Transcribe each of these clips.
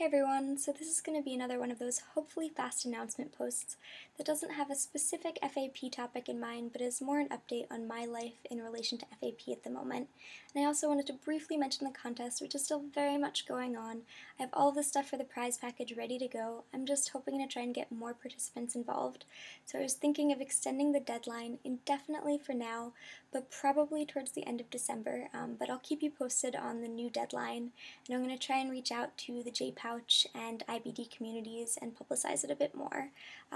Hey everyone, so this is going to be another one of those hopefully fast announcement posts that doesn't have a specific FAP topic in mind, but is more an update on my life in relation to FAP at the moment. And I also wanted to briefly mention the contest, which is still very much going on. I have all of the stuff for the prize package ready to go. I'm just hoping to try and get more participants involved. So I was thinking of extending the deadline indefinitely for now, but probably towards the end of December. But I'll keep you posted on the new deadline, and I'm going to try and reach out to the JPouch and IBD communities and publicize it a bit more.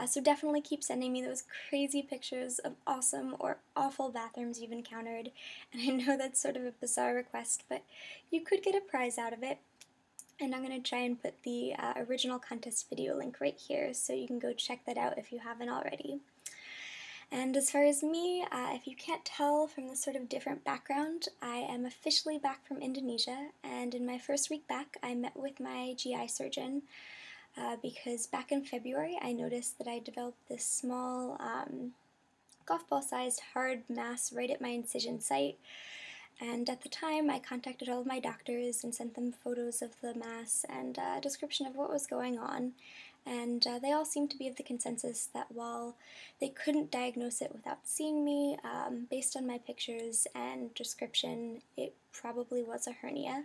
So definitely keep sending me those crazy pictures of awesome or awful bathrooms you've encountered. And I know that's sort of a bizarre request, but you could get a prize out of it. And I'm going to try and put the original contest video link right here, so you can go check that out if you haven't already. And as far as me, if you can't tell from the sort of different background, I am officially back from Indonesia, and in my first week back I met with my GI surgeon because back in February I noticed that I developed this small golf ball sized hard mass right at my incision site. And at the time, I contacted all of my doctors and sent them photos of the mass and a description of what was going on. And they all seemed to be of the consensus that while they couldn't diagnose it without seeing me, based on my pictures and description, it probably was a hernia.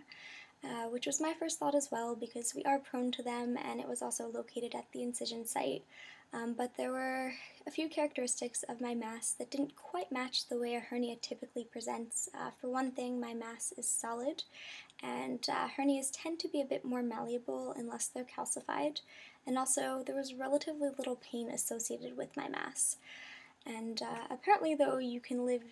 Which was my first thought as well, because we are prone to them, and it was also located at the incision site. But there were a few characteristics of my mass that didn't quite match the way a hernia typically presents. For one thing, my mass is solid, and hernias tend to be a bit more malleable unless they're calcified. And also, there was relatively little pain associated with my mass. And apparently, though, you can live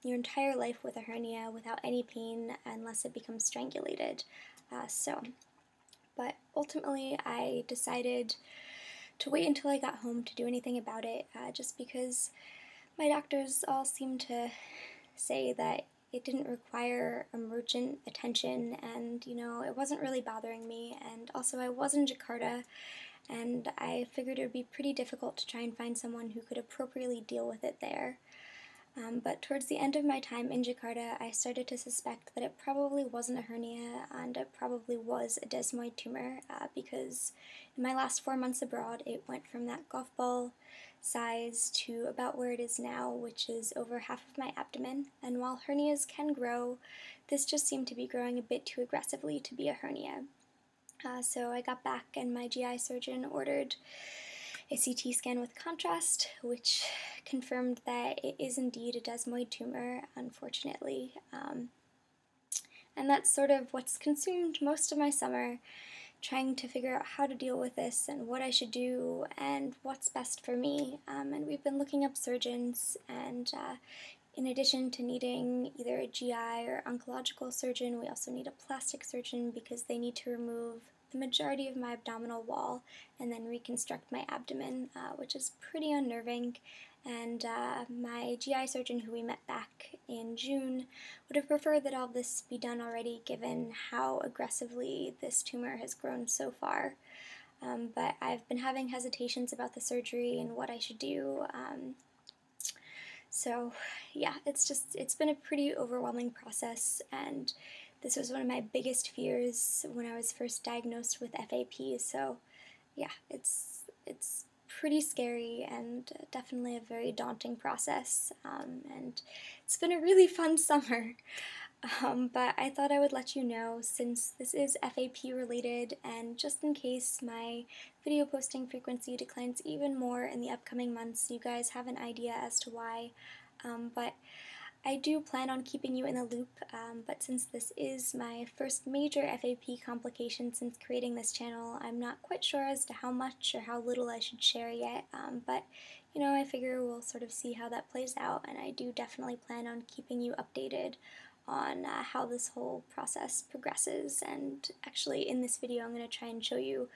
your entire life with a hernia without any pain unless it becomes strangulated. But ultimately I decided to wait until I got home to do anything about it, just because my doctors all seemed to say that it didn't require emergent attention, and it wasn't really bothering me. And also, I was in Jakarta, and I figured it would be pretty difficult to try and find someone who could appropriately deal with it there. But towards the end of my time in Jakarta, I started to suspect that it probably wasn't a hernia, and it probably was a desmoid tumor, because in my last 4 months abroad, it went from that golf ball size to about where it is now, which is over half of my abdomen. And while hernias can grow, this just seemed to be growing a bit too aggressively to be a hernia. So I got back, and my GI surgeon ordered a CT scan with contrast, which confirmed that it is indeed a desmoid tumor, unfortunately. And that's sort of what's consumed most of my summer, trying to figure out how to deal with this and what I should do and what's best for me. And we've been looking up surgeons, and in addition to needing either a GI or oncological surgeon, we also need a plastic surgeon, because they need to remove the majority of my abdominal wall and then reconstruct my abdomen, which is pretty unnerving. And my GI surgeon, who we met back in June, would have preferred that all this be done already, given how aggressively this tumor has grown so far. But I've been having hesitations about the surgery and what I should do. So yeah, it's been a pretty overwhelming process, and this was one of my biggest fears when I was first diagnosed with FAP. So yeah, it's pretty scary and definitely a very daunting process, and it's been a really fun summer. But I thought I would let you know, since this is FAP related, and just in case my video posting frequency declines even more in the upcoming months, you guys have an idea as to why. But I do plan on keeping you in the loop, but since this is my first major FAP complication since creating this channel, I'm not quite sure as to how much or how little I should share yet, but I figure we'll sort of see how that plays out, and I do definitely plan on keeping you updated on how this whole process progresses. And actually, in this video, I'm going to try and show you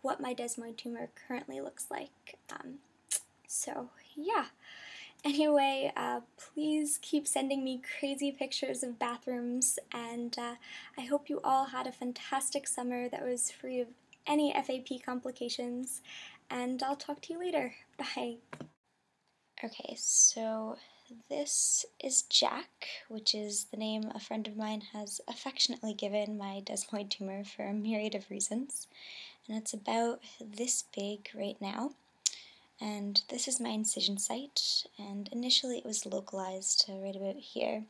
what my desmoid tumor currently looks like. So yeah. Anyway, please keep sending me crazy pictures of bathrooms, and I hope you all had a fantastic summer that was free of any FAP complications, and I'll talk to you later. Bye! Okay, so this is Jack, which is the name a friend of mine has affectionately given my desmoid tumor for a myriad of reasons. and it's about this big right now. And this is my incision site, and initially it was localized to right about here,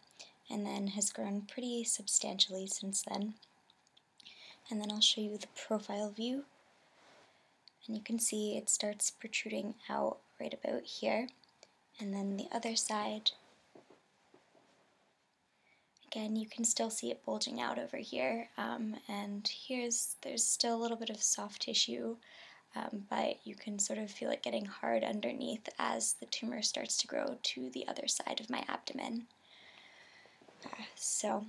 and then has grown pretty substantially since then. And then I'll show you the profile view, and you can see it starts protruding out right about here, and then the other side, again, you can still see it bulging out over here, and there's still a little bit of soft tissue, but you can sort of feel it getting hard underneath as the tumor starts to grow to the other side of my abdomen. So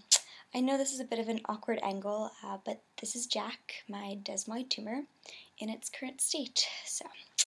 I know this is a bit of an awkward angle, but this is Jack, my desmoid tumor, in its current state. So